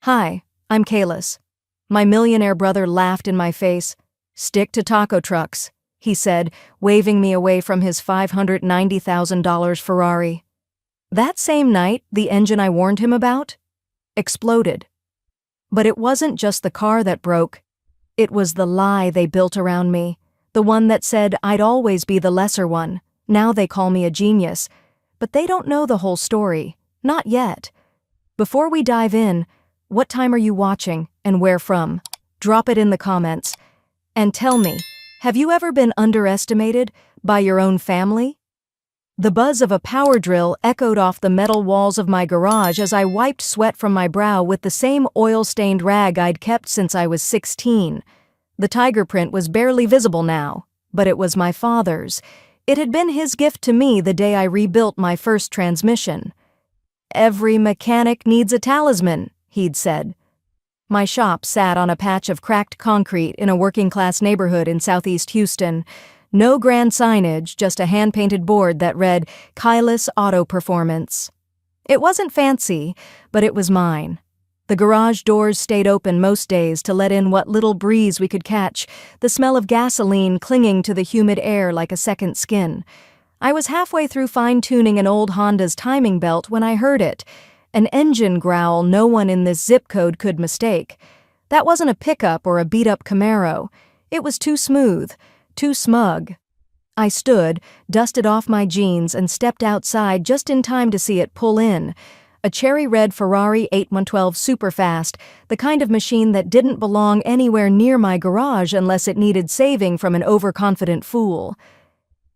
Hi, I'm Kalis. My millionaire brother laughed in my face. Stick to taco trucks, he said, waving me away from his $590,000 Ferrari. That same night, the engine I warned him about exploded. But it wasn't just the car that broke. It was the lie they built around me, the one that said I'd always be the lesser one. Now they call me a genius. But they don't know the whole story. Not yet. Before we dive in, what time are you watching and where from? Drop it in the comments. And tell me, have you ever been underestimated by your own family? The buzz of a power drill echoed off the metal walls of my garage as I wiped sweat from my brow with the same oil-stained rag I'd kept since I was 16. The tiger print was barely visible now, but it was my father's. It had been his gift to me the day I rebuilt my first transmission. "Every mechanic needs a talisman," he'd said. My shop sat on a patch of cracked concrete in a working-class neighborhood in southeast Houston. No grand signage, just a hand-painted board that read, "Kalis Auto Performance." It wasn't fancy, but it was mine. The garage doors stayed open most days to let in what little breeze we could catch, the smell of gasoline clinging to the humid air like a second skin. I was halfway through fine-tuning an old Honda's timing belt when I heard it, an engine growl no one in this zip code could mistake. That wasn't a pickup or a beat-up Camaro. It was too smooth, too smug. I stood, dusted off my jeans, and stepped outside just in time to see it pull in. A cherry-red Ferrari It 112 Superfast, the kind of machine that didn't belong anywhere near my garage unless it needed saving from an overconfident fool.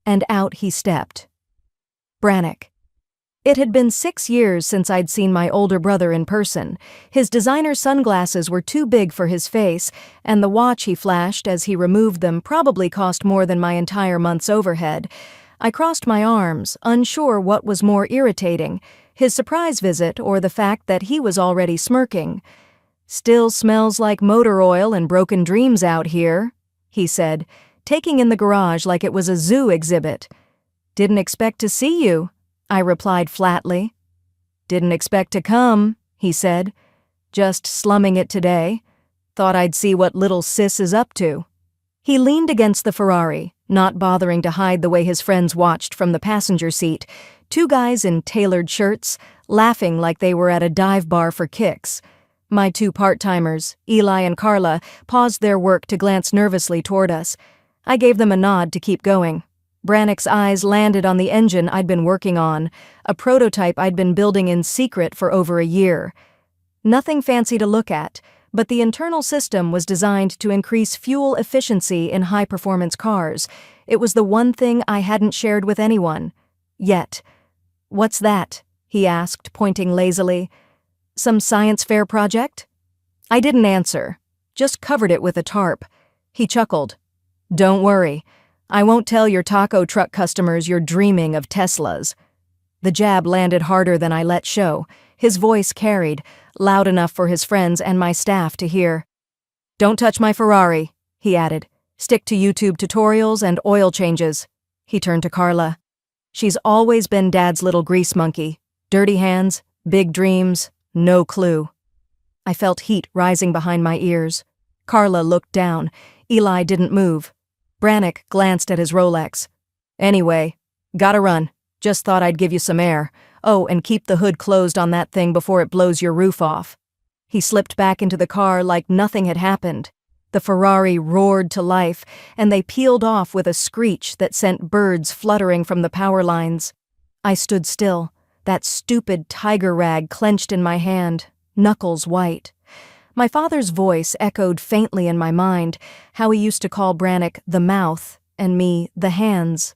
And out he stepped. Brannick. It had been 6 years since I'd seen my older brother in person. His designer sunglasses were too big for his face, and the watch he flashed as he removed them probably cost more than my entire month's overhead. I crossed my arms, unsure what was more irritating, his surprise visit or the fact that he was already smirking. "Still smells like motor oil and broken dreams out here," he said, taking in the garage like it was a zoo exhibit. "Didn't expect to see you," I replied flatly. "Didn't expect to come," he said. "Just slumming it today. Thought I'd see what little sis is up to." He leaned against the Ferrari, not bothering to hide the way his friends watched from the passenger seat. Two guys in tailored shirts, laughing like they were at a dive bar for kicks. My two part-timers, Eli and Carla, paused their work to glance nervously toward us. I gave them a nod to keep going. Brannick's eyes landed on the engine I'd been working on, a prototype I'd been building in secret for over a year. Nothing fancy to look at, but the internal system was designed to increase fuel efficiency in high-performance cars. It was the one thing I hadn't shared with anyone. Yet. "What's that?" he asked, pointing lazily. "Some science fair project?" I didn't answer, just covered it with a tarp. He chuckled. "Don't worry. I won't tell your taco truck customers you're dreaming of Teslas." The jab landed harder than I let show. His voice carried, loud enough for his friends and my staff to hear. "Don't touch my Ferrari," he added. "Stick to YouTube tutorials and oil changes." He turned to Carla. "She's always been Dad's little grease monkey. Dirty hands, big dreams, no clue." I felt heat rising behind my ears. Carla looked down. Eli didn't move. Brannick glanced at his Rolex. "Anyway, gotta run. Just thought I'd give you some air. Oh, and keep the hood closed on that thing before it blows your roof off." He slipped back into the car like nothing had happened. The Ferrari roared to life, and they peeled off with a screech that sent birds fluttering from the power lines. I stood still, that stupid tiger rag clenched in my hand, knuckles white. My father's voice echoed faintly in my mind, how he used to call Brannick the mouth and me the hands.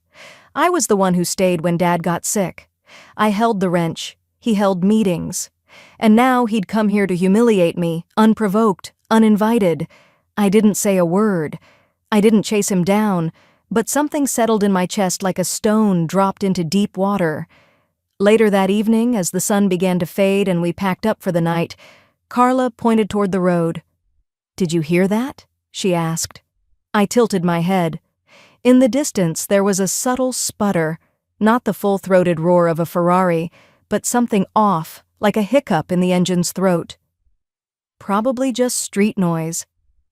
I was the one who stayed when Dad got sick. I held the wrench. He held meetings. And now he'd come here to humiliate me, unprovoked, uninvited. I didn't say a word. I didn't chase him down, but something settled in my chest like a stone dropped into deep water. Later that evening, as the sun began to fade and we packed up for the night, Carla pointed toward the road. "Did you hear that?" she asked. I tilted my head. In the distance, there was a subtle sputter, not the full-throated roar of a Ferrari, but something off, like a hiccup in the engine's throat. Probably just street noise,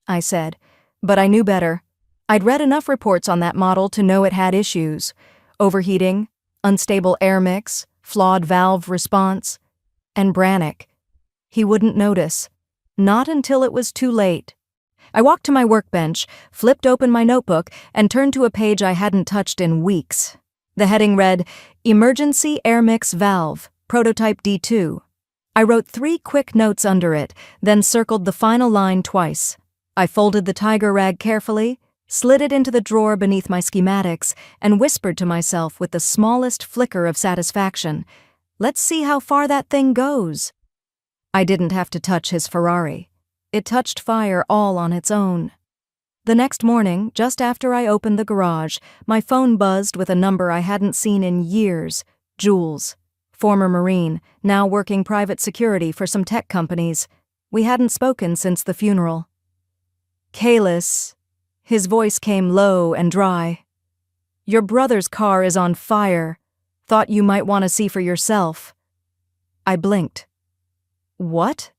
I said, but I knew better. I'd read enough reports on that model to know it had issues: overheating, unstable air mix, flawed valve response. And Brannick. He wouldn't notice. Not until it was too late. I walked to my workbench, flipped open my notebook, and turned to a page I hadn't touched in weeks. The heading read, Emergency Air Mix Valve, Prototype D2. I wrote 3 quick notes under it, then circled the final line twice. I folded the tiger rag carefully, slid it into the drawer beneath my schematics, and whispered to myself with the smallest flicker of satisfaction, let's see how far that thing goes. I didn't have to touch his Ferrari. It touched fire all on its own. The next morning, just after I opened the garage, my phone buzzed with a number I hadn't seen in years. Jules, former Marine, now working private security for some tech companies. We hadn't spoken since the funeral. Kalis. His voice came low and dry. Your brother's car is on fire. Thought you might want to see for yourself. I blinked. What?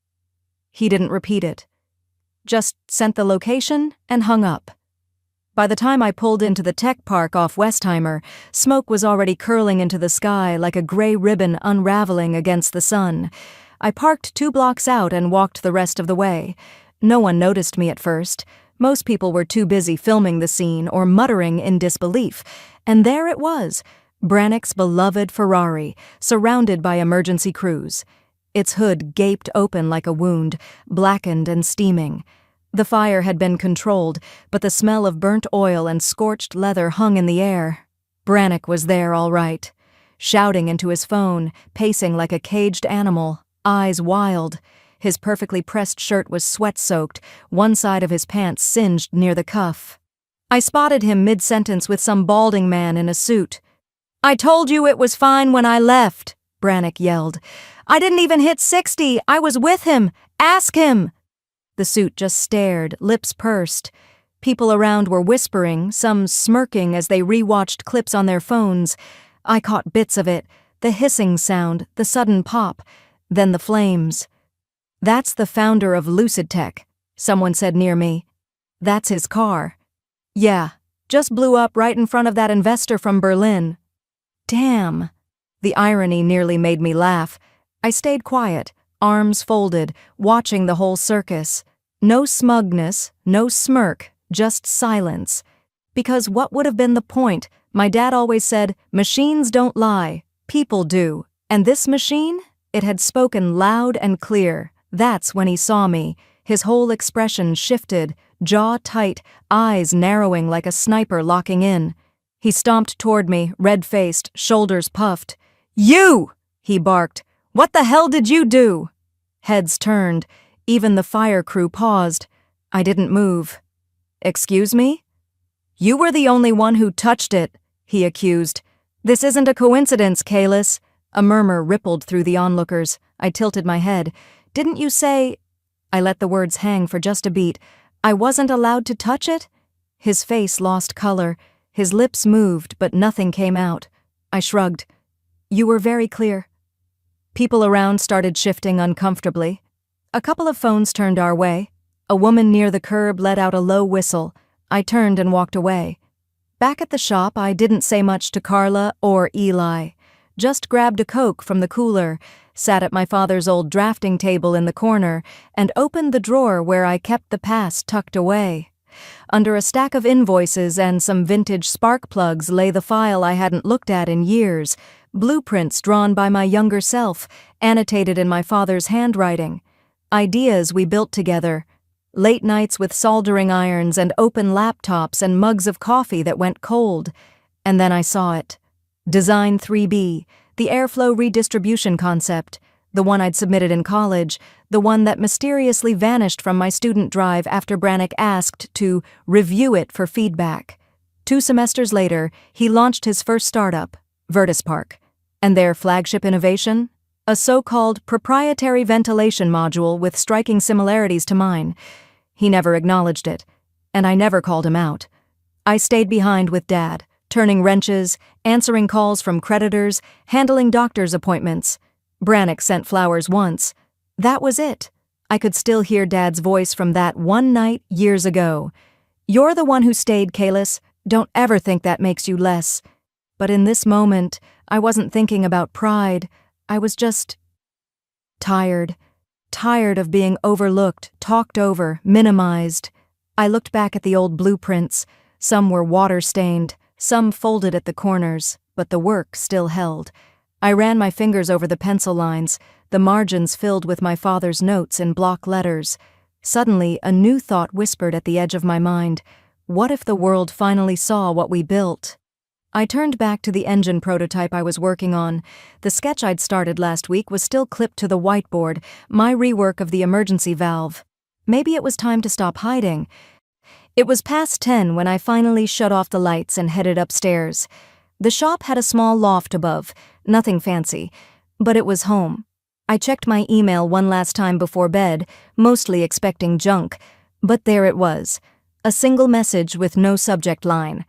He didn't repeat it. Just sent the location and hung up. By the time I pulled into the tech park off Westheimer, smoke was already curling into the sky like a gray ribbon unraveling against the sun. I parked 2 blocks out and walked the rest of the way. No one noticed me at first. Most people were too busy filming the scene or muttering in disbelief. And there it was, Brannick's beloved Ferrari, surrounded by emergency crews. Its hood gaped open like a wound, blackened and steaming. The fire had been controlled, but the smell of burnt oil and scorched leather hung in the air. Brannick was there all right, shouting into his phone, pacing like a caged animal, eyes wild. His perfectly pressed shirt was sweat-soaked, one side of his pants singed near the cuff. I spotted him mid-sentence with some balding man in a suit. "I told you it was fine when I left," Brannick yelled. "I didn't even hit 60. I was with him. Ask him." The suit just stared, lips pursed. People around were whispering, some smirking as they rewatched clips on their phones. I caught bits of it, the hissing sound, the sudden pop, then the flames. "That's the founder of Lucid Tech," someone said near me. "That's his car." "Yeah, just blew up right in front of that investor from Berlin." Damn. The irony nearly made me laugh. I stayed quiet, arms folded, watching the whole circus. No smugness, no smirk, just silence. Because what would have been the point? My dad always said, machines don't lie, people do. And this machine? It had spoken loud and clear. That's when he saw me. His whole expression shifted, jaw tight, eyes narrowing like a sniper locking in. He stomped toward me, red-faced, shoulders puffed. "You!" he barked. "What the hell did you do?" Heads turned. Even the fire crew paused. I didn't move. "Excuse me?" "You were the only one who touched it," he accused. "This isn't a coincidence, Kalis." A murmur rippled through the onlookers. I tilted my head. "Didn't you say—" I let the words hang for just a beat. "I wasn't allowed to touch it?" His face lost color. His lips moved, but nothing came out. I shrugged. "You were very clear." People around started shifting uncomfortably. A couple of phones turned our way. A woman near the curb let out a low whistle. I turned and walked away. Back at the shop, I didn't say much to Carla or Eli. Just grabbed a Coke from the cooler, sat at my father's old drafting table in the corner, and opened the drawer where I kept the past tucked away. Under a stack of invoices and some vintage spark plugs lay the file I hadn't looked at in years, blueprints drawn by my younger self, annotated in my father's handwriting. Ideas we built together. Late nights with soldering irons and open laptops and mugs of coffee that went cold. And then I saw it. Design 3B, the airflow redistribution concept, the one I'd submitted in college, the one that mysteriously vanished from my student drive after Brannick asked to review it for feedback. 2 semesters later, he launched his first startup, VertisPark. And their flagship innovation? A so-called proprietary ventilation module with striking similarities to mine. He never acknowledged it, and I never called him out. I stayed behind with Dad, turning wrenches, answering calls from creditors, handling doctor's appointments. Brannick sent flowers once. That was it. I could still hear Dad's voice from that one night years ago. "You're the one who stayed, Kalis. Don't ever think that makes you less." But in this moment, I wasn't thinking about pride. I was just tired. Tired of being overlooked, talked over, minimized. I looked back at the old blueprints. Some were water-stained, some folded at the corners, but the work still held. I ran my fingers over the pencil lines, the margins filled with my father's notes in block letters. Suddenly, a new thought whispered at the edge of my mind. What if the world finally saw what we built? I turned back to the engine prototype I was working on. The sketch I'd started last week was still clipped to the whiteboard, my rework of the emergency valve. Maybe it was time to stop hiding. It was past 10 when I finally shut off the lights and headed upstairs. The shop had a small loft above, nothing fancy, but it was home. I checked my email one last time before bed, mostly expecting junk, but there it was. A single message with no subject line.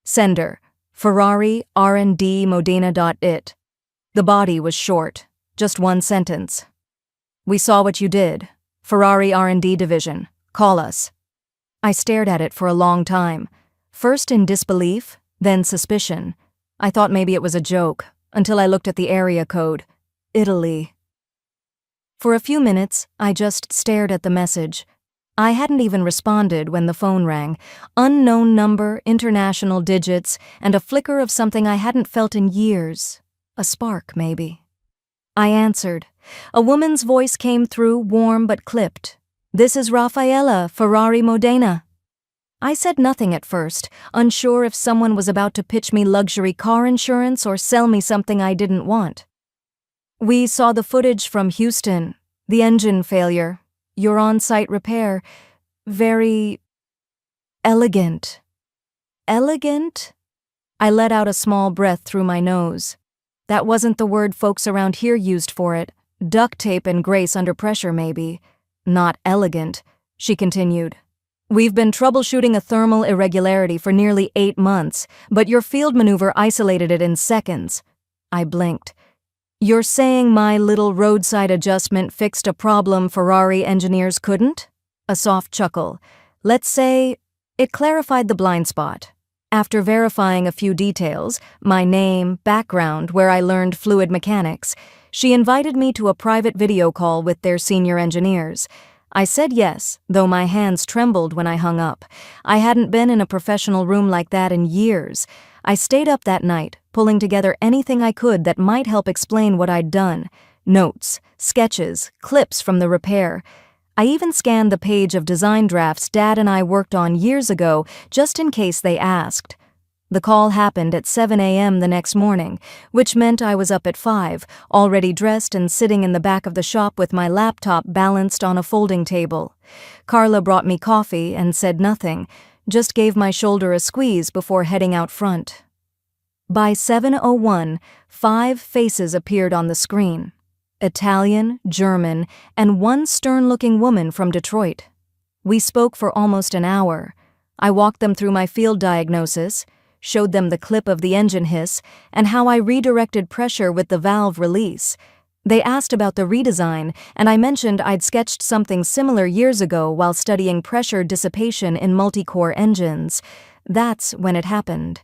Sender, Ferrari R&D Modena.it. The body was short, just one sentence. "We saw what you did. Ferrari R&D Division. Call us." I stared at it for a long time, first in disbelief, then suspicion. I thought maybe it was a joke, until I looked at the area code. Italy. For a few minutes, I just stared at the message. I hadn't even responded when the phone rang. Unknown number, international digits, and a flicker of something I hadn't felt in years. A spark, maybe. I answered. A woman's voice came through, warm but clipped. "This is Raffaella, Ferrari Modena." I said nothing at first, unsure if someone was about to pitch me luxury car insurance or sell me something I didn't want. "We saw the footage from Houston. The engine failure. Your on-site repair. Very elegant." Elegant? I let out a small breath through my nose. That wasn't the word folks around here used for it. Duct tape and grace under pressure, maybe. Not elegant, she continued. "We've been troubleshooting a thermal irregularity for nearly 8 months, but your field maneuver isolated it in seconds." I blinked. "You're saying my little roadside adjustment fixed a problem Ferrari engineers couldn't?" A soft chuckle. "Let's say it clarified the blind spot. After verifying a few details, my name, background, where I learned fluid mechanics, she invited me to a private video call with their senior engineers. I said yes, though my hands trembled when I hung up. I hadn't been in a professional room like that in years. I stayed up that night, pulling together anything I could that might help explain what I'd done. Notes, sketches, clips from the repair. I even scanned the page of design drafts Dad and I worked on years ago, just in case they asked. The call happened at 7 a.m. the next morning, which meant I was up at 5, already dressed and sitting in the back of the shop with my laptop balanced on a folding table. Carla brought me coffee and said nothing, just gave my shoulder a squeeze before heading out front. By 7:01, 5 faces appeared on the screen. Italian, German, and one stern-looking woman from Detroit. We spoke for almost an hour. I walked them through my field diagnosis, showed them the clip of the engine hiss, and how I redirected pressure with the valve release. They asked about the redesign, and I mentioned I'd sketched something similar years ago while studying pressure dissipation in multi-core engines. That's when it happened.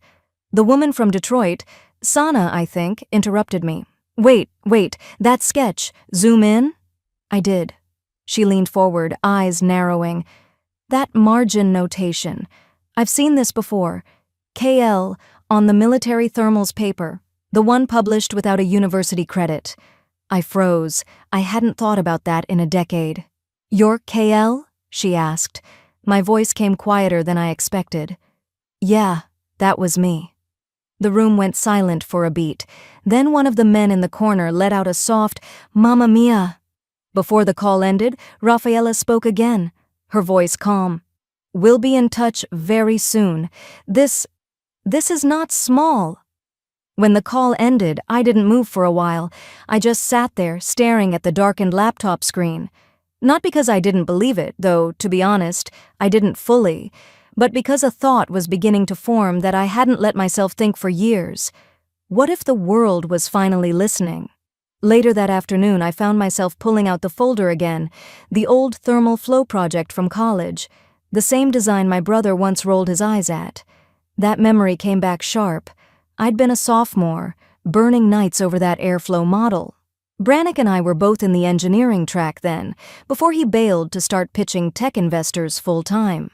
The woman from Detroit, Sana, I think, interrupted me. Wait, that sketch, zoom in?" I did. She leaned forward, eyes narrowing. "That margin notation. I've seen this before. KL, on the military thermals paper, the one published without a university credit." I froze. I hadn't thought about that in a decade. "You're KL?" she asked. My voice came quieter than I expected. "Yeah, that was me." The room went silent for a beat. Then one of the men in the corner let out a soft, "Mamma mia." Before the call ended, Raffaella spoke again, her voice calm. "We'll be in touch very soon. This is not small." When the call ended, I didn't move for a while. I just sat there, staring at the darkened laptop screen. Not because I didn't believe it, though, to be honest, I didn't fully, but because a thought was beginning to form that I hadn't let myself think for years. What if the world was finally listening? Later that afternoon, I found myself pulling out the folder again, the old thermal flow project from college, the same design my brother once rolled his eyes at. That memory came back sharp. I'd been a sophomore, burning nights over that airflow model. Brannick and I were both in the engineering track then, before he bailed to start pitching tech investors full-time.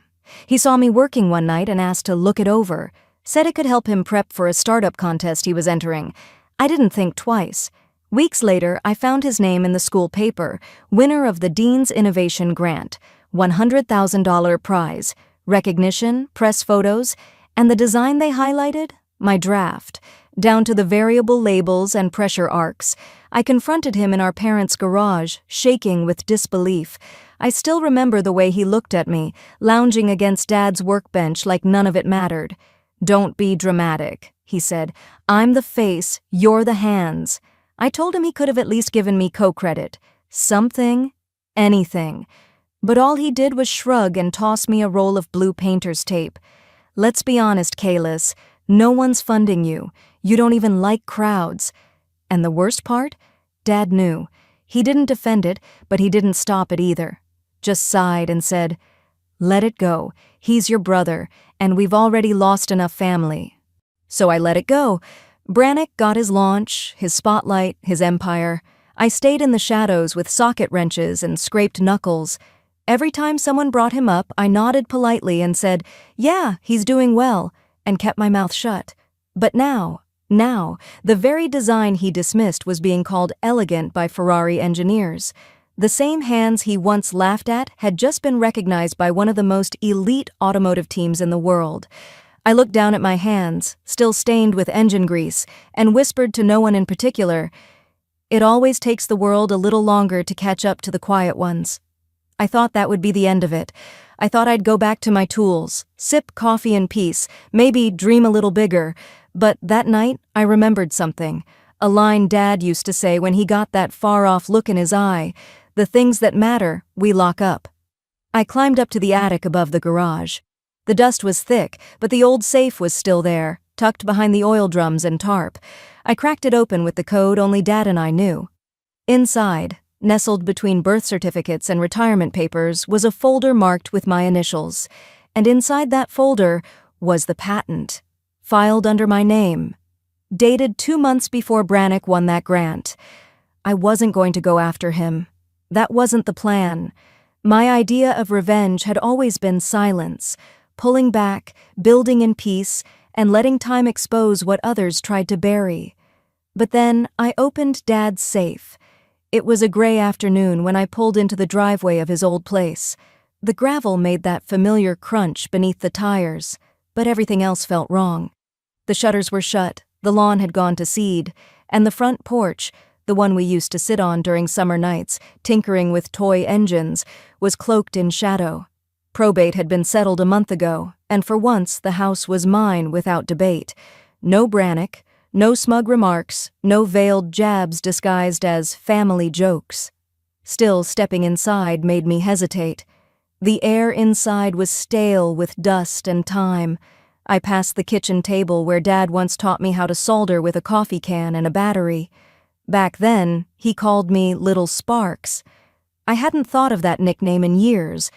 He saw me working one night and asked to look it over, said it could help him prep for a startup contest he was entering. I didn't think twice. Weeks later, I found his name in the school paper, winner of the Dean's Innovation Grant, $100,000 prize, recognition, press photos, and the design they highlighted? My draft. Down to the variable labels and pressure arcs. I confronted him in our parents' garage, shaking with disbelief. I still remember the way he looked at me, lounging against Dad's workbench like none of it mattered. "Don't be dramatic," he said. "I'm the face, you're the hands." I told him he could have at least given me co-credit. Something, anything. But all he did was shrug and toss me a roll of blue painter's tape. "Let's be honest, Kalis. No one's funding you. You don't even like crowds." And the worst part? Dad knew. He didn't defend it, but he didn't stop it either. Just sighed and said, "Let it go. He's your brother, and we've already lost enough family." So I let it go. Brannick got his launch, his spotlight, his empire. I stayed in the shadows with socket wrenches and scraped knuckles. Every time someone brought him up, I nodded politely and said, "Yeah, he's doing well," and kept my mouth shut. But now, the very design he dismissed was being called elegant by Ferrari engineers. The same hands he once laughed at had just been recognized by one of the most elite automotive teams in the world. I looked down at my hands, still stained with engine grease, and whispered to no one in particular, "It always takes the world a little longer to catch up to the quiet ones." I thought that would be the end of it. I thought I'd go back to my tools, sip coffee in peace, maybe dream a little bigger. But that night, I remembered something. A line Dad used to say when he got that far-off look in his eye. "The things that matter, we lock up." I climbed up to the attic above the garage. The dust was thick, but the old safe was still there, tucked behind the oil drums and tarp. I cracked it open with the code only Dad and I knew. Inside, nestled between birth certificates and retirement papers, was a folder marked with my initials. And inside that folder was the patent, filed under my name, dated 2 months before Brannick won that grant. I wasn't going to go after him. That wasn't the plan. My idea of revenge had always been silence, pulling back, building in peace, and letting time expose what others tried to bury. But then I opened Dad's safe. It was a gray afternoon when I pulled into the driveway of his old place. The gravel made that familiar crunch beneath the tires, but everything else felt wrong. The shutters were shut, the lawn had gone to seed, and the front porch, the one we used to sit on during summer nights, tinkering with toy engines, was cloaked in shadow. Probate had been settled a month ago, and for once the house was mine without debate. No Brannick, no smug remarks, no veiled jabs disguised as family jokes. Still, stepping inside made me hesitate. The air inside was stale with dust and time. I passed the kitchen table where Dad once taught me how to solder with a coffee can and a battery. Back then, he called me Little Sparks. I hadn't thought of that nickname in years.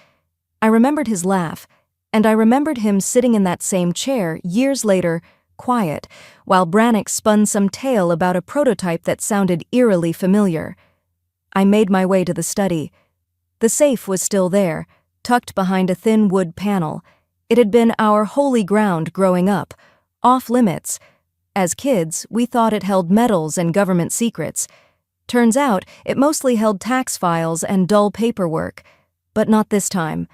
I remembered his laugh, and I remembered him sitting in that same chair years later, quiet, while Brannick spun some tale about a prototype that sounded eerily familiar. I made my way to the study. The safe was still there, tucked behind a thin wood panel. It had been our holy ground growing up, off limits. As kids, we thought it held medals and government secrets. Turns out, it mostly held tax files and dull paperwork. But not this time.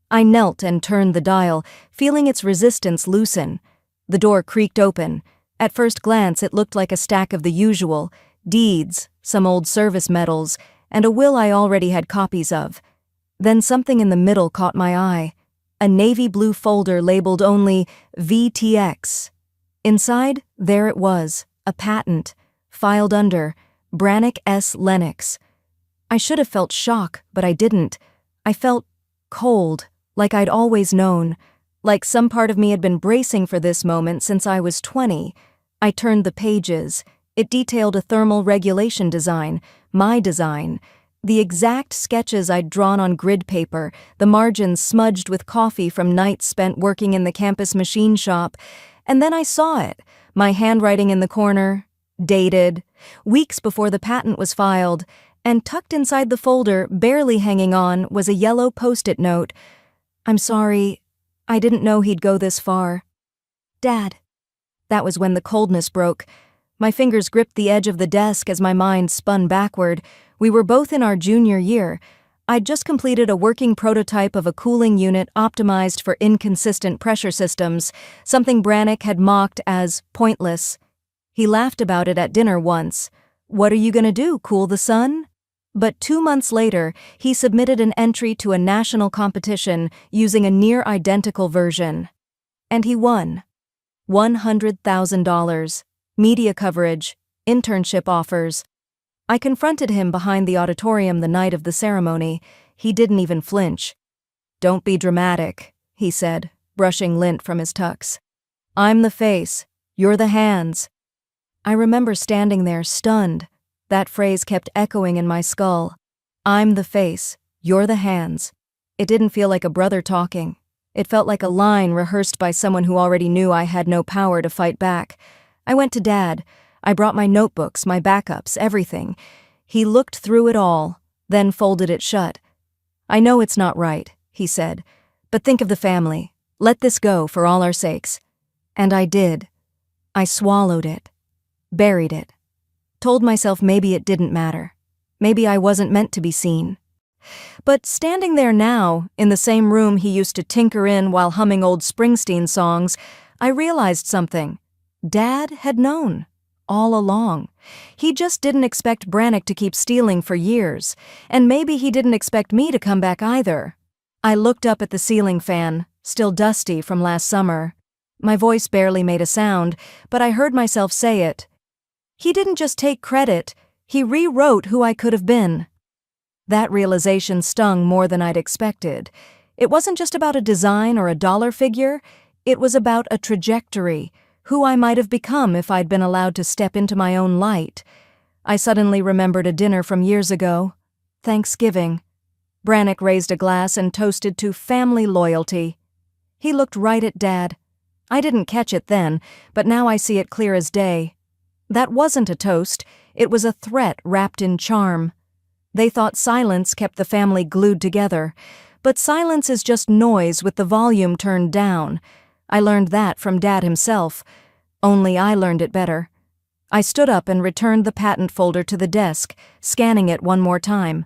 I knelt and turned the dial, feeling its resistance loosen. The door creaked open. At first glance, it looked like a stack of the usual: deeds, some old service medals, and a will I already had copies of. Then something in the middle caught my eye. A navy blue folder labeled only VTX. Inside, there it was, a patent, filed under Brannick S. Lennox. I should have felt shock, but I didn't. I felt cold, like I'd always known, like some part of me had been bracing for this moment since I was 20. I turned the pages. It detailed a thermal regulation design, my design, the exact sketches I'd drawn on grid paper, the margins smudged with coffee from nights spent working in the campus machine shop. And then I saw it, my handwriting in the corner, dated, weeks before the patent was filed, and tucked inside the folder, barely hanging on, was a yellow post-it note. "I'm sorry, I didn't know he'd go this far. Dad." That was when the coldness broke. My fingers gripped the edge of the desk as my mind spun backward. We were both in our junior year. I'd just completed a working prototype of a cooling unit optimized for inconsistent pressure systems, something Brannick had mocked as pointless. He laughed about it at dinner once. "What are you gonna do, cool the sun?" But 2 months later, he submitted an entry to a national competition using a near-identical version. And he won. $100,000. Media coverage, internship offers. I confronted him behind the auditorium the night of the ceremony. He didn't even flinch. "Don't be dramatic," he said, brushing lint from his tux. "I'm the face. You're the hands." I remember standing there, stunned. That phrase kept echoing in my skull. "I'm the face. You're the hands." It didn't feel like a brother talking. It felt like a line rehearsed by someone who already knew I had no power to fight back. I went to Dad. I brought my notebooks, my backups, everything. He looked through it all, then folded it shut. "I know it's not right," he said, "but think of the family. Let this go for all our sakes." And I did. I swallowed it, buried it, told myself maybe it didn't matter. Maybe I wasn't meant to be seen. But standing there now, in the same room he used to tinker in while humming old Springsteen songs, I realized something. Dad had known. All along. He just didn't expect Brannick to keep stealing for years, and maybe he didn't expect me to come back either. I looked up at the ceiling fan, still dusty from last summer. My voice barely made a sound, but I heard myself say it. He didn't just take credit, he rewrote who I could have been. That realization stung more than I'd expected. It wasn't just about a design or a dollar figure, it was about a trajectory, who I might have become if I'd been allowed to step into my own light. I suddenly remembered a dinner from years ago. Thanksgiving. Brannick raised a glass and toasted to family loyalty. He looked right at Dad. I didn't catch it then, but now I see it clear as day. That wasn't a toast, it was a threat wrapped in charm. They thought silence kept the family glued together, but silence is just noise with the volume turned down. I learned that from Dad himself. Only I learned it better. I stood up and returned the patent folder to the desk, scanning it one more time.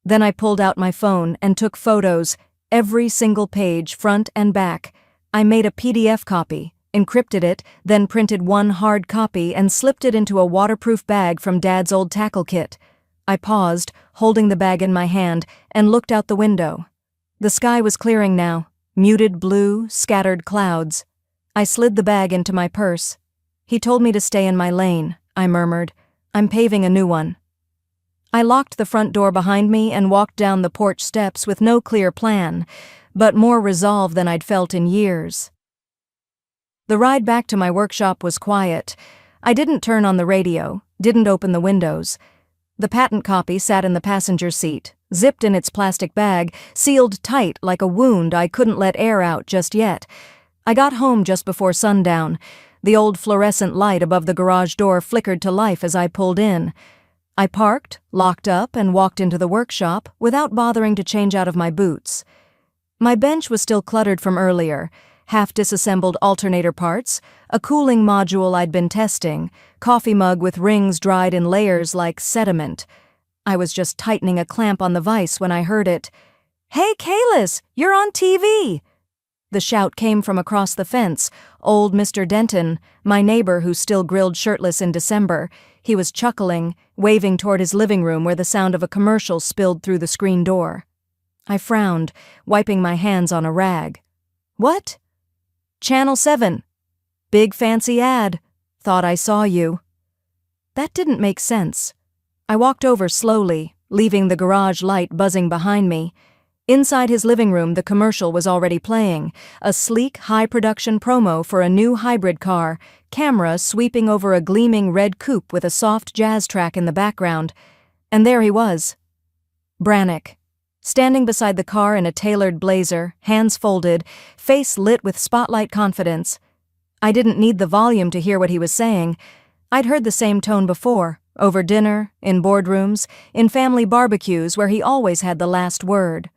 Then I pulled out my phone and took photos, every single page, front and back. I made a PDF copy, encrypted it, then printed one hard copy and slipped it into a waterproof bag from Dad's old tackle kit. I paused, holding the bag in my hand, and looked out the window. The sky was clearing now. Muted blue, scattered clouds. I slid the bag into my purse. "He told me to stay in my lane," I murmured. "I'm paving a new one." I locked the front door behind me and walked down the porch steps with no clear plan, but more resolve than I'd felt in years. The ride back to my workshop was quiet. I didn't turn on the radio, didn't open the windows. The patent copy sat in the passenger seat, zipped in its plastic bag, sealed tight like a wound I couldn't let air out just yet. I got home just before sundown. The old fluorescent light above the garage door flickered to life as I pulled in. I parked, locked up, and walked into the workshop without bothering to change out of my boots. My bench was still cluttered from earlier. Half-disassembled alternator parts, a cooling module I'd been testing, coffee mug with rings dried in layers like sediment. I was just tightening a clamp on the vise when I heard it. "Hey, Kalis, you're on TV!" The shout came from across the fence. Old Mr. Denton, my neighbor who still grilled shirtless in December, he was chuckling, waving toward his living room where the sound of a commercial spilled through the screen door. I frowned, wiping my hands on a rag. "What?" "Channel 7. Big fancy ad. Thought I saw you." That didn't make sense. I walked over slowly, leaving the garage light buzzing behind me. Inside his living room, the commercial was already playing, a sleek, high-production promo for a new hybrid car, camera sweeping over a gleaming red coupe with a soft jazz track in the background. And there he was. Brannick, standing beside the car in a tailored blazer, hands folded, face lit with spotlight confidence. I didn't need the volume to hear what he was saying. I'd heard the same tone before, over dinner, in boardrooms, in family barbecues where he always had the last word.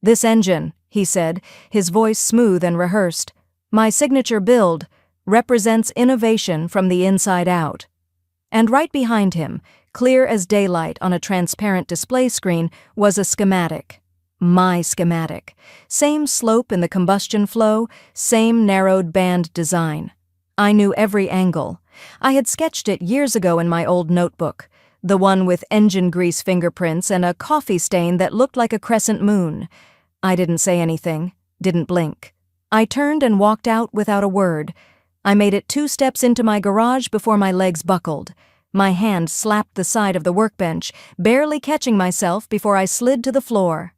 "This engine," he said, his voice smooth and rehearsed, "my signature build, represents innovation from the inside out." And right behind him, clear as daylight on a transparent display screen, was a schematic. My schematic. Same slope in the combustion flow, same narrowed band design. I knew every angle. I had sketched it years ago in my old notebook, the one with engine grease fingerprints and a coffee stain that looked like a crescent moon. I didn't say anything, didn't blink. I turned and walked out without a word. I made it 2 steps into my garage before my legs buckled. My hand slapped the side of the workbench, barely catching myself before I slid to the floor.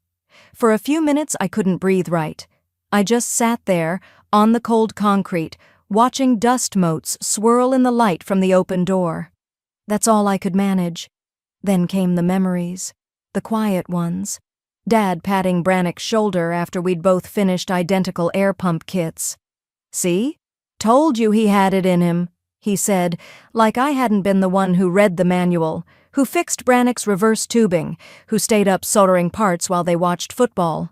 For a few minutes I couldn't breathe right. I just sat there, on the cold concrete, watching dust motes swirl in the light from the open door. That's all I could manage. Then came the memories, the quiet ones. Dad patting Brannick's shoulder after we'd both finished identical air pump kits. "See? Told you he had it in him," he said, like I hadn't been the one who read the manual, who fixed Brannick's reverse tubing, who stayed up soldering parts while they watched football.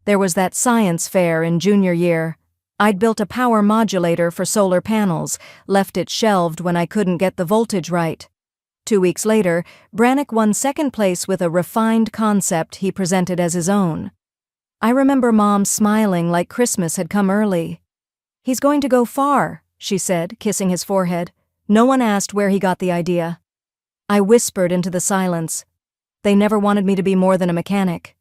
There was that science fair in junior year. I'd built a power modulator for solar panels, left it shelved when I couldn't get the voltage right. 2 weeks later, Brannick won second place with a refined concept he presented as his own. I remember Mom smiling like Christmas had come early. "He's going to go far," she said, kissing his forehead. No one asked where he got the idea. I whispered into the silence. They never wanted me to be more than a mechanic.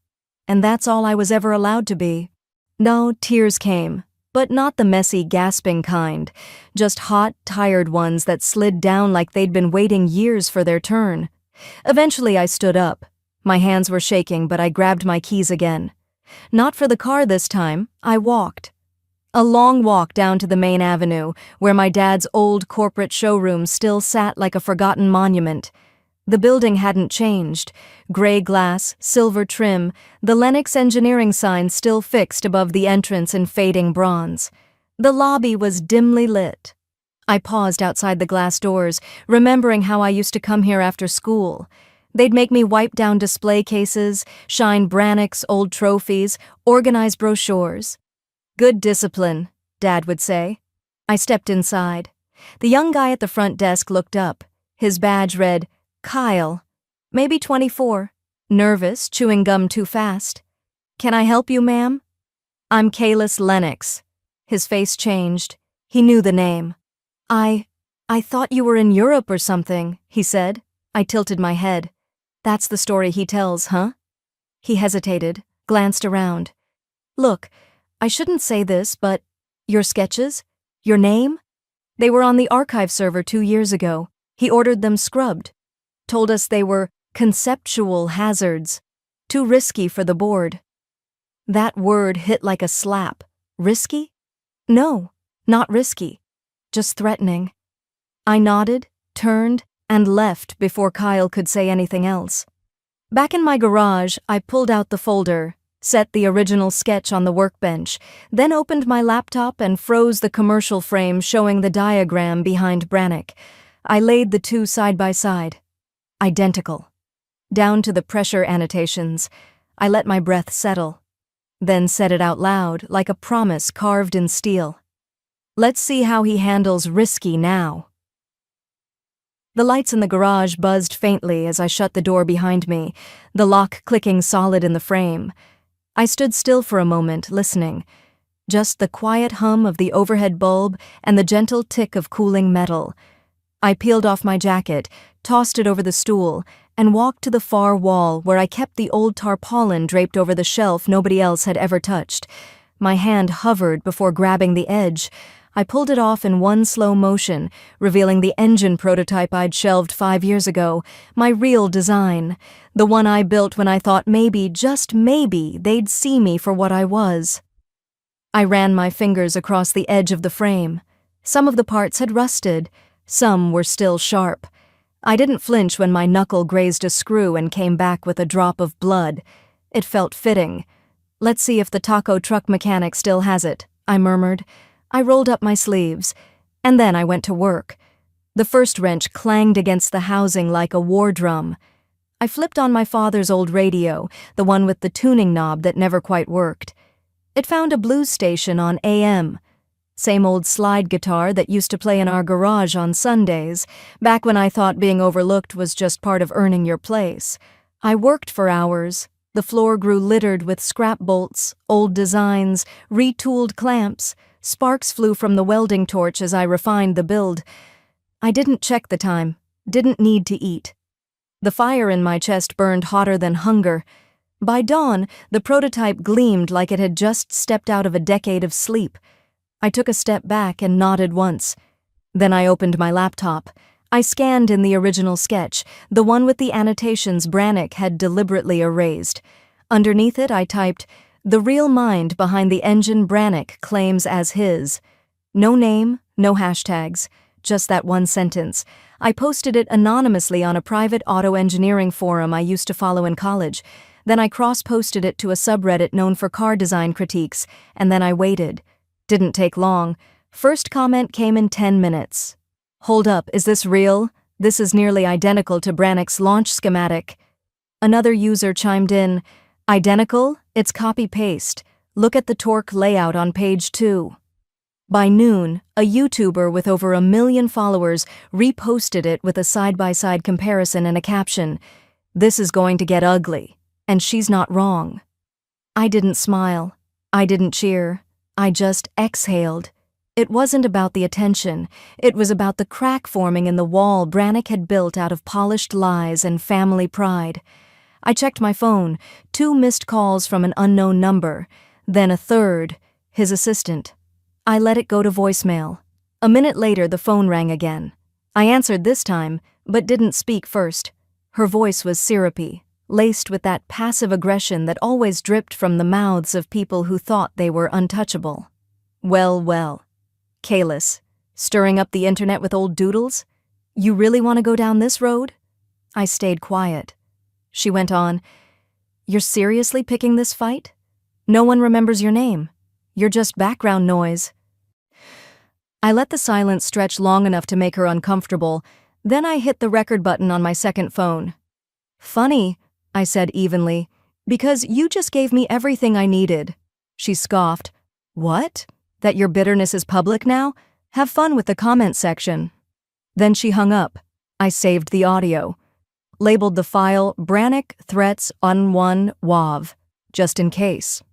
And that's all I was ever allowed to be. No, tears came. But not the messy, gasping kind, just hot, tired ones that slid down like they'd been waiting years for their turn. Eventually I stood up. My hands were shaking, but I grabbed my keys again. Not for the car this time, I walked. A long walk down to the main avenue, where my dad's old corporate showroom still sat like a forgotten monument. The building hadn't changed. Gray glass, silver trim, the Lennox engineering sign still fixed above the entrance in fading bronze. The lobby was dimly lit. I paused outside the glass doors, remembering how I used to come here after school. They'd make me wipe down display cases, shine Brannick's old trophies, organize brochures. "Good discipline," Dad would say. I stepped inside. The young guy at the front desk looked up. His badge read, "Kyle, maybe 24, nervous, chewing gum too fast. Can I help you, ma'am?" "I'm Kalis Lennox." His face changed. He knew the name. I thought you were in Europe or something," he said. I tilted my head. "That's the story he tells, huh?" He hesitated, glanced around. "Look, I shouldn't say this, but your sketches? Your name? They were on the archive server 2 years ago. He ordered them scrubbed. Told us they were conceptual hazards. Too risky for the board." That word hit like a slap. Risky? No, not risky. Just threatening. I nodded, turned, and left before Kyle could say anything else. Back in my garage, I pulled out the folder, set the original sketch on the workbench, then opened my laptop and froze the commercial frame showing the diagram behind Brannick. I laid the two side by side. Identical. Down to the pressure annotations. I let my breath settle. Then said it out loud, like a promise carved in steel. "Let's see how he handles risky now." The lights in the garage buzzed faintly as I shut the door behind me, the lock clicking solid in the frame. I stood still for a moment, listening. Just the quiet hum of the overhead bulb and the gentle tick of cooling metal. I peeled off my jacket, tossed it over the stool, and walked to the far wall where I kept the old tarpaulin draped over the shelf nobody else had ever touched. My hand hovered before grabbing the edge. I pulled it off in one slow motion, revealing the engine prototype I'd shelved 5 years ago, my real design, the one I built when I thought maybe, just maybe, they'd see me for what I was. I ran my fingers across the edge of the frame. Some of the parts had rusted, some were still sharp. I didn't flinch when my knuckle grazed a screw and came back with a drop of blood. It felt fitting. "Let's see if the taco truck mechanic still has it," I murmured. I rolled up my sleeves, and then I went to work. The first wrench clanged against the housing like a war drum. I flipped on my father's old radio, the one with the tuning knob that never quite worked. It found a blues station on AM. Same old slide guitar that used to play in our garage on Sundays, back when I thought being overlooked was just part of earning your place. I worked for hours. The floor grew littered with scrap bolts, old designs, retooled clamps. Sparks flew from the welding torch as I refined the build. I didn't check the time, didn't need to eat. The fire in my chest burned hotter than hunger. By dawn, the prototype gleamed like it had just stepped out of a decade of sleep. I took a step back and nodded once. Then I opened my laptop. I scanned in the original sketch, the one with the annotations Brannick had deliberately erased. Underneath it, I typed, "The real mind behind the engine Brannick claims as his." No name, no hashtags, just that one sentence. I posted it anonymously on a private auto engineering forum I used to follow in college. Then I cross-posted it to a subreddit known for car design critiques, and then I waited. Didn't take long. First comment came in 10 minutes. "Hold up, is this real? This is nearly identical to Brannick's launch schematic." Another user chimed in, "Identical? It's copy-paste. Look at the torque layout on page 2. By noon, a YouTuber with over 1 million followers reposted it with a side-by-side comparison and a caption, "This is going to get ugly, and she's not wrong." I didn't smile. I didn't cheer. I just exhaled. It wasn't about the attention. It was about the crack forming in the wall Brannick had built out of polished lies and family pride. I checked my phone, 2 missed calls from an unknown number, then a third, his assistant. I let it go to voicemail. A minute later, the phone rang again. I answered this time, but didn't speak first. Her voice was syrupy, laced with that passive aggression that always dripped from the mouths of people who thought they were untouchable. Well. Kalis, stirring up the internet with old doodles? You really want to go down this road?" I stayed quiet. She went on, "You're seriously picking this fight? No one remembers your name. You're just background noise." I let the silence stretch long enough to make her uncomfortable, then I hit the record button on my second phone. "Funny," I said evenly, "because you just gave me everything I needed." She scoffed. "What? That your bitterness is public now? Have fun with the comment section." Then she hung up. I saved the audio. Labeled the file Brannick Threats on 1 WAV, just in case.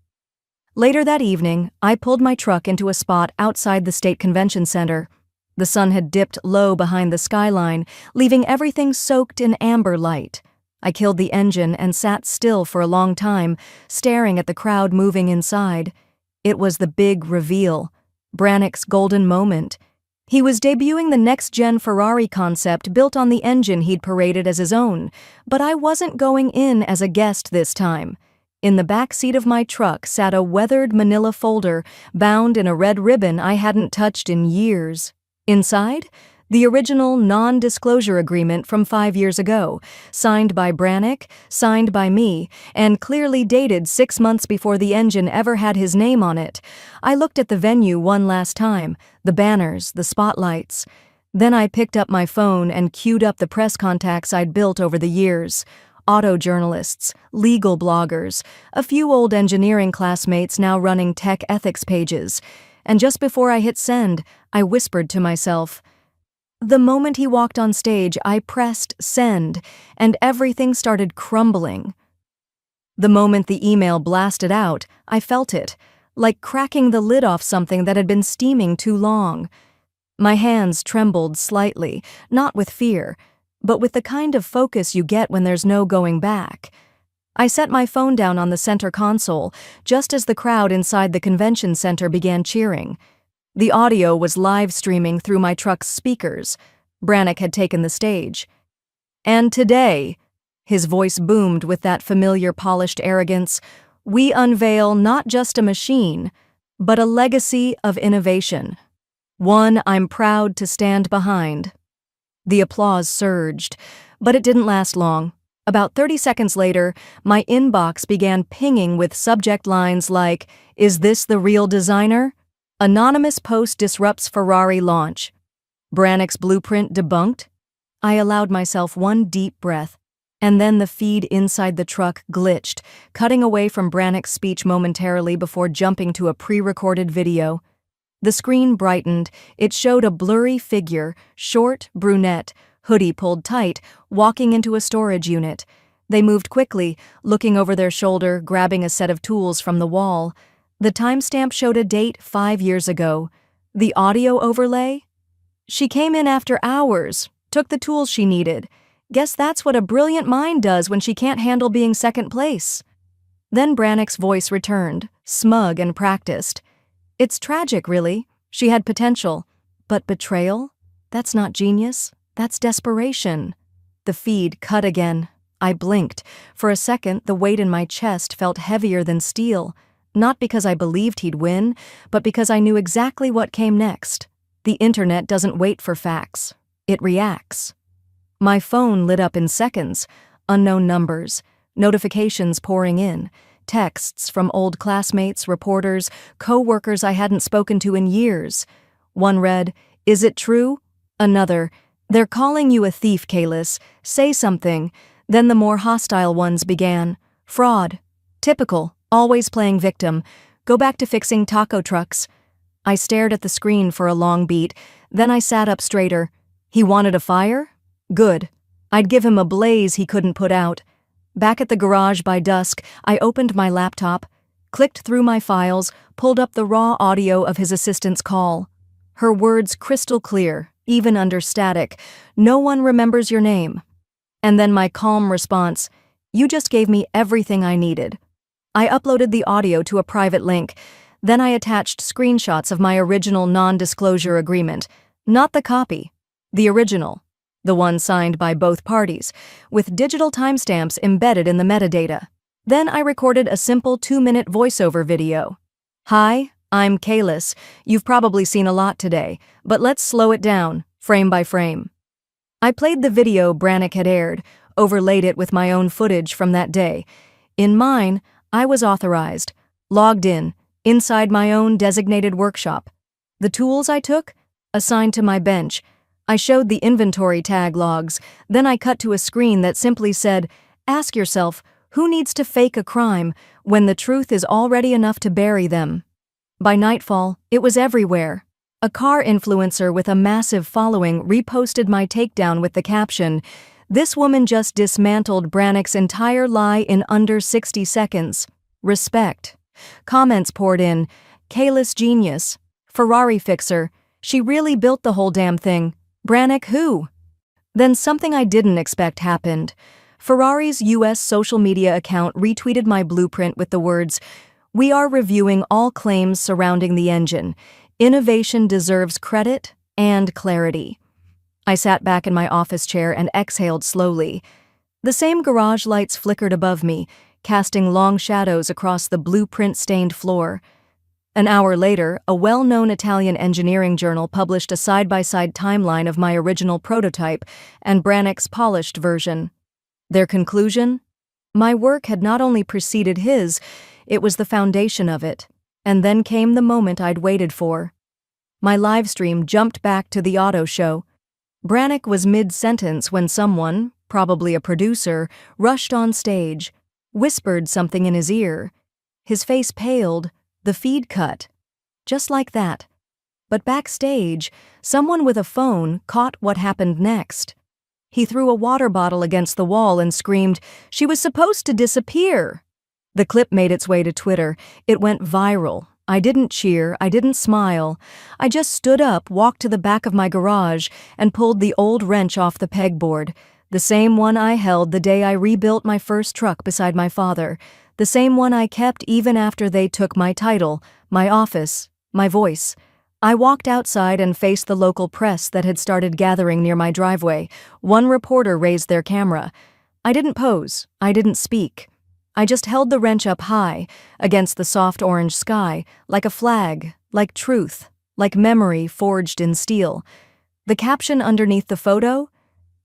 Later that evening, I pulled my truck into a spot outside the State Convention Center. The sun had dipped low behind the skyline, leaving everything soaked in amber light. I killed the engine and sat still for a long time, staring at the crowd moving inside. It was the big reveal, Brannick's golden moment. He was debuting the next-gen Ferrari concept built on the engine he'd paraded as his own, but I wasn't going in as a guest this time. In the back seat of my truck sat a weathered manila folder bound in a red ribbon I hadn't touched in years. Inside, the original non-disclosure agreement from 5 years ago, signed by Brannick, signed by me, and clearly dated 6 months before the engine ever had his name on it. I looked at the venue one last time, the banners, the spotlights. Then I picked up my phone and queued up the press contacts I'd built over the years. Auto journalists, legal bloggers, a few old engineering classmates now running tech ethics pages. And just before I hit send, I whispered to myself, the moment he walked on stage, I pressed send, and everything started crumbling. The moment the email blasted out, I felt it, like cracking the lid off something that had been steaming too long. My hands trembled slightly, not with fear, but with the kind of focus you get when there's no going back. I set my phone down on the center console, just as the crowd inside the convention center began cheering. The audio was live streaming through my truck's speakers. Brannick had taken the stage. And today, his voice boomed with that familiar polished arrogance, we unveil not just a machine, but a legacy of innovation. One I'm proud to stand behind. The applause surged, but it didn't last long. About 30 seconds later, my inbox began pinging with subject lines like, "Is this the real designer?" "Anonymous post disrupts Ferrari launch." "Brannick's blueprint debunked?" I allowed myself one deep breath, and then the feed inside the truck glitched, cutting away from Brannick's speech momentarily before jumping to a pre-recorded video. The screen brightened. It showed a blurry figure, short, brunette, hoodie pulled tight, walking into a storage unit. They moved quickly, looking over their shoulder, grabbing a set of tools from the wall. The timestamp showed a date 5 years ago. The audio overlay? "She came in after hours, took the tools she needed. Guess that's what a brilliant mind does when she can't handle being second place." Then Brannick's voice returned, smug and practiced. "It's tragic, really. She had potential. But betrayal? That's not genius. That's desperation." The feed cut again. I blinked. For a second, the weight in my chest felt heavier than steel. Not because I believed he'd win, but because I knew exactly what came next. The internet doesn't wait for facts. It reacts. My phone lit up in seconds. Unknown numbers, notifications pouring in, texts from old classmates, reporters, co-workers I hadn't spoken to in years. One read, "Is it true?" Another, "They're calling you a thief, Kalis. Say something." Then the more hostile ones began. "Fraud. Typical. Always playing victim. Go back to fixing taco trucks." I stared at the screen for a long beat. Then I sat up straighter. He wanted a fire? Good. I'd give him a blaze he couldn't put out. Back at the garage by dusk, I opened my laptop, clicked through my files, pulled up the raw audio of his assistant's call. Her words crystal clear, even under static. "No one remembers your name." And then my calm response, "You just gave me everything I needed." I uploaded the audio to a private link. Then I attached screenshots of my original non-disclosure agreement. Not the copy. The original. The one signed by both parties, with digital timestamps embedded in the metadata. Then I recorded a simple 2-minute voiceover video. "Hi, I'm Kalis. You've probably seen a lot today, but let's slow it down, frame by frame." I played the video Brannick had aired, overlaid it with my own footage from that day. In mine, I was authorized, logged in, inside my own designated workshop. The tools I took? Assigned to my bench. I showed the inventory tag logs, then I cut to a screen that simply said, "Ask yourself, who needs to fake a crime when the truth is already enough to bury them?" By nightfall, it was everywhere. A car influencer with a massive following reposted my takedown with the caption, "This woman just dismantled Brannick's entire lie in under 60 seconds. Respect." Comments poured in, "Kalis genius. Ferrari fixer. She really built the whole damn thing. Brannick who?" Then something I didn't expect happened. Ferrari's US social media account retweeted my blueprint with the words, "We are reviewing all claims surrounding the engine. Innovation deserves credit and clarity." I sat back in my office chair and exhaled slowly. The same garage lights flickered above me, casting long shadows across the blueprint-stained floor. An hour later, a well-known Italian engineering journal published a side-by-side timeline of my original prototype and Brannick's polished version. Their conclusion? My work had not only preceded his, it was the foundation of it. And then came the moment I'd waited for. My live stream jumped back to the auto show. Brannick was mid-sentence when someone, probably a producer, rushed on stage, whispered something in his ear. His face paled, the feed cut. Just like that. But backstage, someone with a phone caught what happened next. He threw a water bottle against the wall and screamed, "She was supposed to disappear!" The clip made its way to Twitter. It went viral. I didn't cheer, I didn't smile. I just stood up, walked to the back of my garage, and pulled the old wrench off the pegboard. The same one I held the day I rebuilt my first truck beside my father. The same one I kept even after they took my title, my office, my voice. I walked outside and faced the local press that had started gathering near my driveway. One reporter raised their camera. I didn't pose. I didn't speak. I just held the wrench up high, against the soft orange sky, like a flag, like truth, like memory forged in steel. The caption underneath the photo?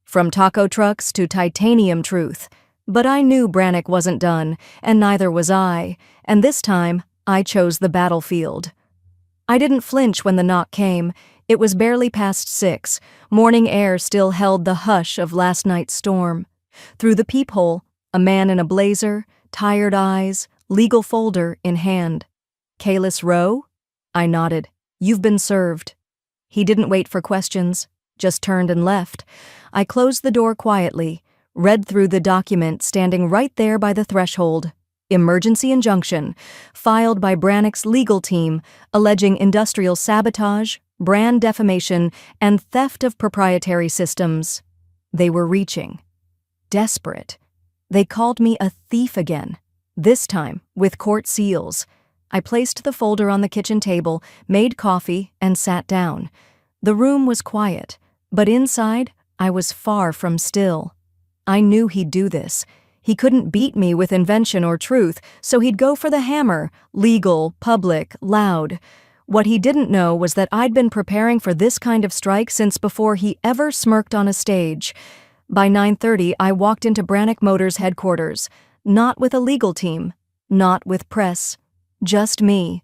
From taco trucks to titanium truth. But I knew Brannick wasn't done, and neither was I, and this time, I chose the battlefield. I didn't flinch when the knock came. It was barely past 6. Morning air still held the hush of last night's storm. Through the peephole, a man in a blazer, tired eyes, legal folder in hand. "Kalis Rowe?" I nodded. "You've been served." He didn't wait for questions, just turned and left. I closed the door quietly, read through the document standing right there by the threshold. Emergency injunction, filed by Brannick's legal team, alleging industrial sabotage, brand defamation, and theft of proprietary systems. They were reaching. Desperate. They called me a thief again, this time with court seals. I placed the folder on the kitchen table, made coffee, and sat down. The room was quiet, but inside, I was far from still. I knew he'd do this. He couldn't beat me with invention or truth, so he'd go for the hammer, legal, public, loud. What he didn't know was that I'd been preparing for this kind of strike since before he ever smirked on a stage. By 9:30, I walked into Brannick Motors headquarters, not with a legal team, not with press, just me,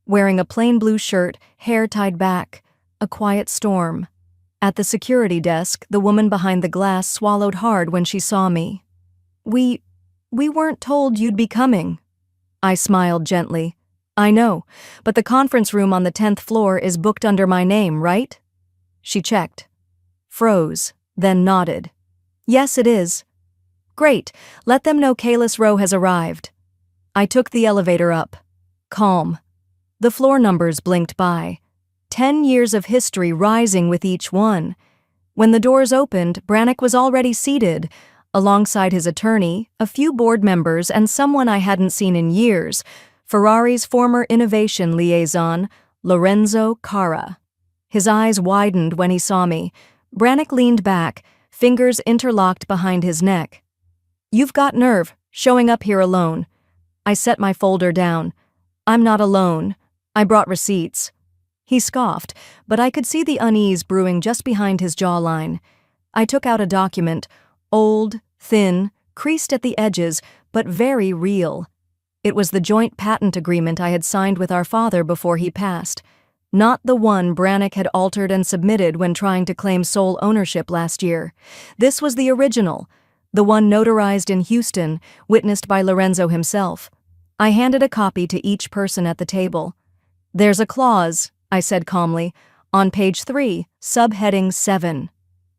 wearing a plain blue shirt, hair tied back, a quiet storm. At the security desk, the woman behind the glass swallowed hard when she saw me. We weren't told you'd be coming." I smiled gently. "I know, but the conference room on the 10th floor is booked under my name, right?" She checked, froze, then nodded. "Yes, it is." "Great, let them know Kalis Rowe has arrived." I took the elevator up. Calm. The floor numbers blinked by. 10 years of history rising with each one. When the doors opened, Brannick was already seated, alongside his attorney, a few board members, and someone I hadn't seen in years, Ferrari's former innovation liaison, Lorenzo Cara. His eyes widened when he saw me. Brannick leaned back, fingers interlocked behind his neck. "You've got nerve, showing up here alone." I set my folder down. "I'm not alone. I brought receipts." He scoffed, but I could see the unease brewing just behind his jawline. I took out a document, old, thin, creased at the edges, but very real. It was the joint patent agreement I had signed with our father before he passed. Not the one Brannick had altered and submitted when trying to claim sole ownership last year. This was the original, the one notarized in Houston, witnessed by Lorenzo himself. I handed a copy to each person at the table. "There's a clause," I said calmly, "on page 3, subheading 7.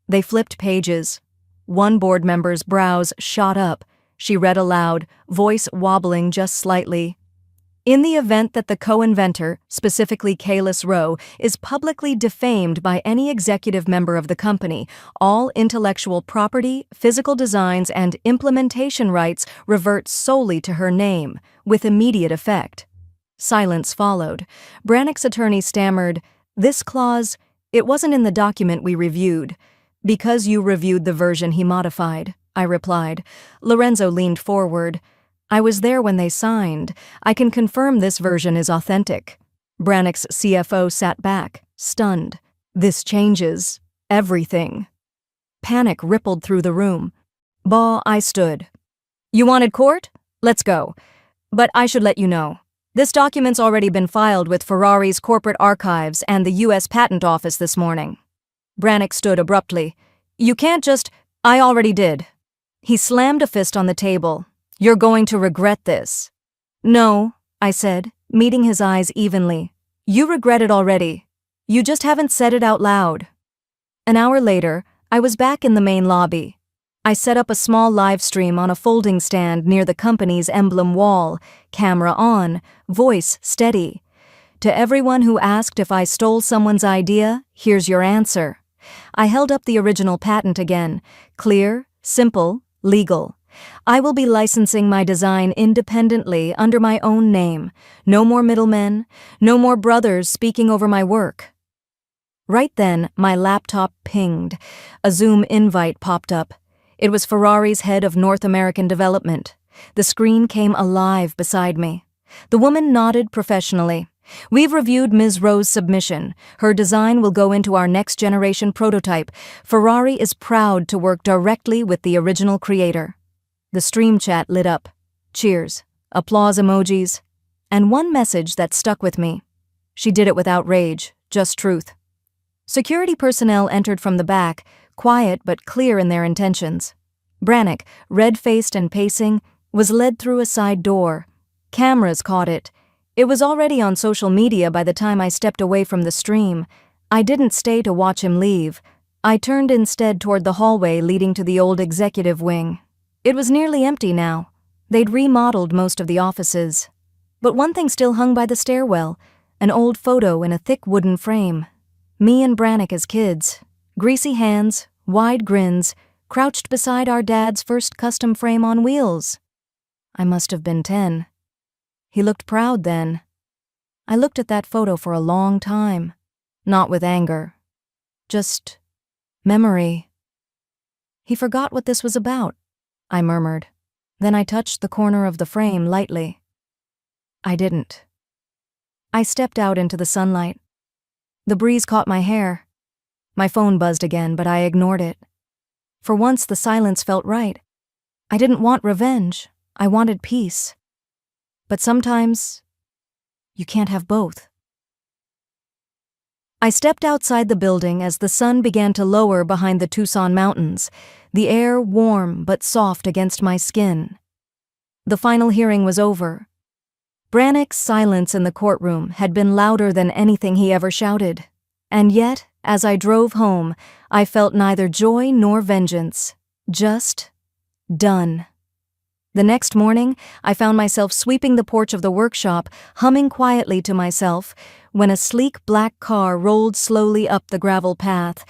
They flipped pages. One board member's brows shot up. She read aloud, voice wobbling just slightly. "In the event that the co-inventor, specifically Kalis Rowe, is publicly defamed by any executive member of the company, all intellectual property, physical designs, and implementation rights revert solely to her name, with immediate effect." Silence followed. Brannick's attorney stammered, "This clause, it wasn't in the document we reviewed." "Because you reviewed the version he modified," I replied. Lorenzo leaned forward. "I was there when they signed. I can confirm this version is authentic." Brannick's CFO sat back, stunned. "This changes everything." Panic rippled through the room. I stood. "You wanted court? Let's go. But I should let you know. This document's already been filed with Ferrari's corporate archives and the U.S. Patent Office this morning." Brannick stood abruptly. "You can't just—" "I already did." He slammed a fist on the table. "You're going to regret this." "No," I said, meeting his eyes evenly. "You regret it already. You just haven't said it out loud." An hour later, I was back in the main lobby. I set up a small live stream on a folding stand near the company's emblem wall, camera on, voice steady. "To everyone who asked if I stole someone's idea, here's your answer." I held up the original patent again, clear, simple, legal. I will be licensing my design independently under my own name. No more middlemen, no more brothers speaking over my work. Right then, my laptop pinged. A Zoom invite popped up. It was Ferrari's head of North American development. The screen came alive beside me. The woman nodded professionally. We've reviewed Ms. Rowe's submission. Her design will go into our next-generation prototype. Ferrari is proud to work directly with the original creator. The stream chat lit up. Cheers, applause emojis, and one message that stuck with me. She did it without rage, just truth. Security personnel entered from the back, quiet but clear in their intentions. Brannick, red-faced and pacing, was led through a side door. Cameras caught it. It was already on social media by the time I stepped away from the stream. I didn't stay to watch him leave. I turned instead toward the hallway leading to the old executive wing. It was nearly empty now. They'd remodeled most of the offices. But one thing still hung by the stairwell, an old photo in a thick wooden frame. Me and Brannick as kids, greasy hands, wide grins, crouched beside our dad's first custom frame on wheels. I must have been 10. He looked proud then. I looked at that photo for a long time, not with anger, just memory. He forgot what this was about, I murmured. Then I touched the corner of the frame lightly. I didn't. I stepped out into the sunlight. The breeze caught my hair. My phone buzzed again, but I ignored it. For once, the silence felt right. I didn't want revenge. I wanted peace. But sometimes, you can't have both. I stepped outside the building as the sun began to lower behind the Tucson mountains, the air warm but soft against my skin. The final hearing was over. Brannick's silence in the courtroom had been louder than anything he ever shouted. And yet, as I drove home, I felt neither joy nor vengeance. Just done. The next morning, I found myself sweeping the porch of the workshop, humming quietly to myself, when a sleek black car rolled slowly up the gravel path.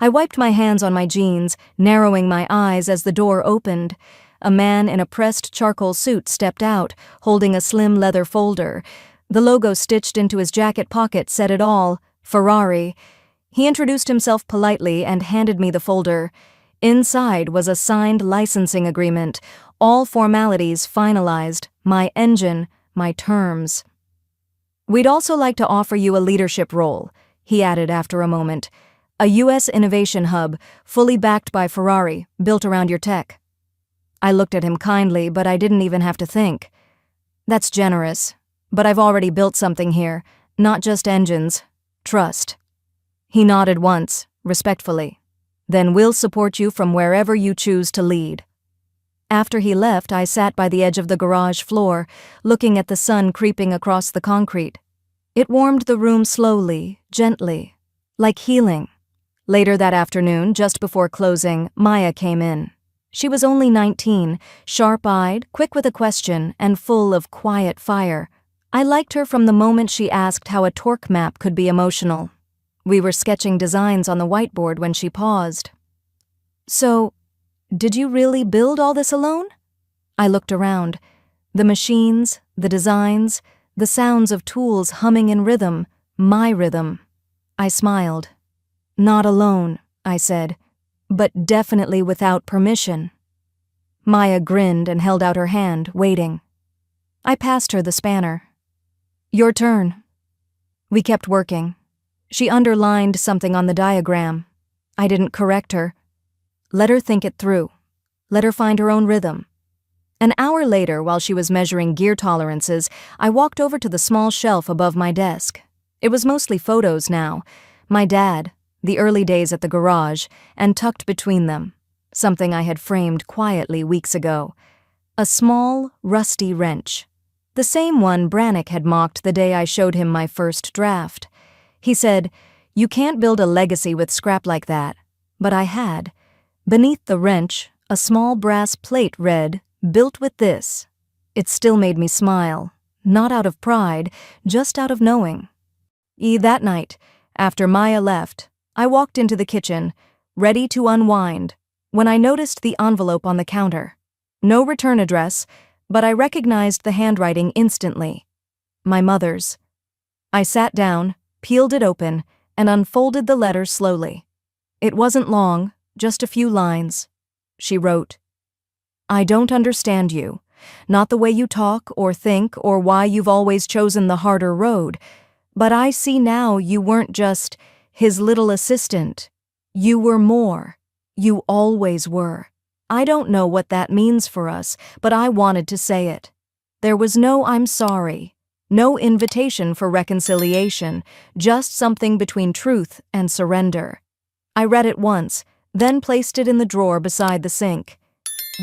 I wiped my hands on my jeans, narrowing my eyes as the door opened. A man in a pressed charcoal suit stepped out, holding a slim leather folder. The logo stitched into his jacket pocket said it all, Ferrari. He introduced himself politely and handed me the folder. Inside was a signed licensing agreement, all formalities finalized, my engine, my terms. We'd also like to offer you a leadership role, he added after a moment. A U.S. innovation hub, fully backed by Ferrari, built around your tech. I looked at him kindly, but I didn't even have to think. That's generous, but I've already built something here, not just engines. Trust. He nodded once, respectfully. Then we'll support you from wherever you choose to lead. After he left, I sat by the edge of the garage floor, looking at the sun creeping across the concrete. It warmed the room slowly, gently, like healing. Later that afternoon, just before closing, Maya came in. She was only 19, sharp-eyed, quick with a question, and full of quiet fire. I liked her from the moment she asked how a torque map could be emotional. We were sketching designs on the whiteboard when she paused. So, did you really build all this alone? I looked around. The machines, the designs, the sounds of tools humming in rhythm, my rhythm. I smiled. Not alone, I said, but definitely without permission. Maya grinned and held out her hand, waiting. I passed her the spanner. Your turn. We kept working. She underlined something on the diagram. I didn't correct her. Let her think it through. Let her find her own rhythm. An hour later, while she was measuring gear tolerances, I walked over to the small shelf above my desk. It was mostly photos now. My dad, the early days at the garage, and tucked between them, something I had framed quietly weeks ago. A small, rusty wrench. The same one Brannick had mocked the day I showed him my first draft. He said, "You can't build a legacy with scrap like that." But I had. Beneath the wrench, a small brass plate read, "Built with this." It still made me smile, not out of pride, just out of knowing. That night, after Maya left, I walked into the kitchen, ready to unwind, when I noticed the envelope on the counter. No return address, but I recognized the handwriting instantly. My mother's. I sat down, peeled it open, and unfolded the letter slowly. It wasn't long, just a few lines. She wrote, "I don't understand you. Not the way you talk or think or why you've always chosen the harder road. But I see now you weren't just his little assistant. You were more. You always were. I don't know what that means for us, but I wanted to say it. There was no I'm sorry, no invitation for reconciliation, just something between truth and surrender." I read it once, then placed it in the drawer beside the sink.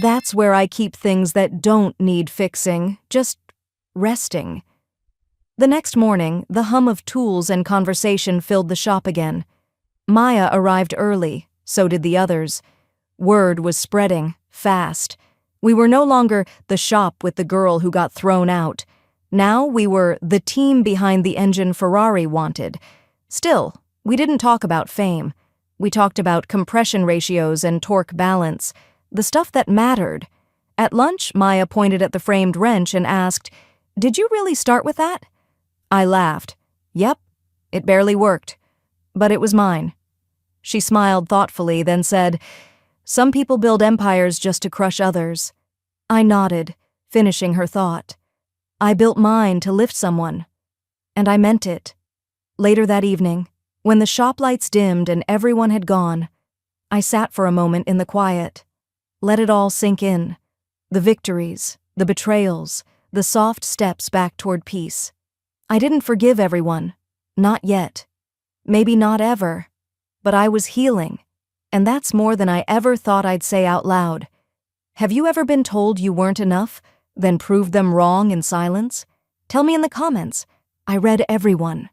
That's where I keep things that don't need fixing, just resting. The next morning, the hum of tools and conversation filled the shop again. Maya arrived early, so did the others. Word was spreading, fast. We were no longer the shop with the girl who got thrown out. Now we were the team behind the engine Ferrari wanted. Still, we didn't talk about fame. We talked about compression ratios and torque balance, the stuff that mattered. At lunch, Maya pointed at the framed wrench and asked, "Did you really start with that?" I laughed. Yep, it barely worked. But it was mine. She smiled thoughtfully, then said, "Some people build empires just to crush others." I nodded, finishing her thought. I built mine to lift someone. And I meant it. Later that evening, when the shop lights dimmed and everyone had gone, I sat for a moment in the quiet. Let it all sink in. The victories, the betrayals, the soft steps back toward peace. I didn't forgive everyone. Not yet. Maybe not ever. But I was healing. And that's more than I ever thought I'd say out loud. Have you ever been told you weren't enough, then proved them wrong in silence? Tell me in the comments. I read everyone.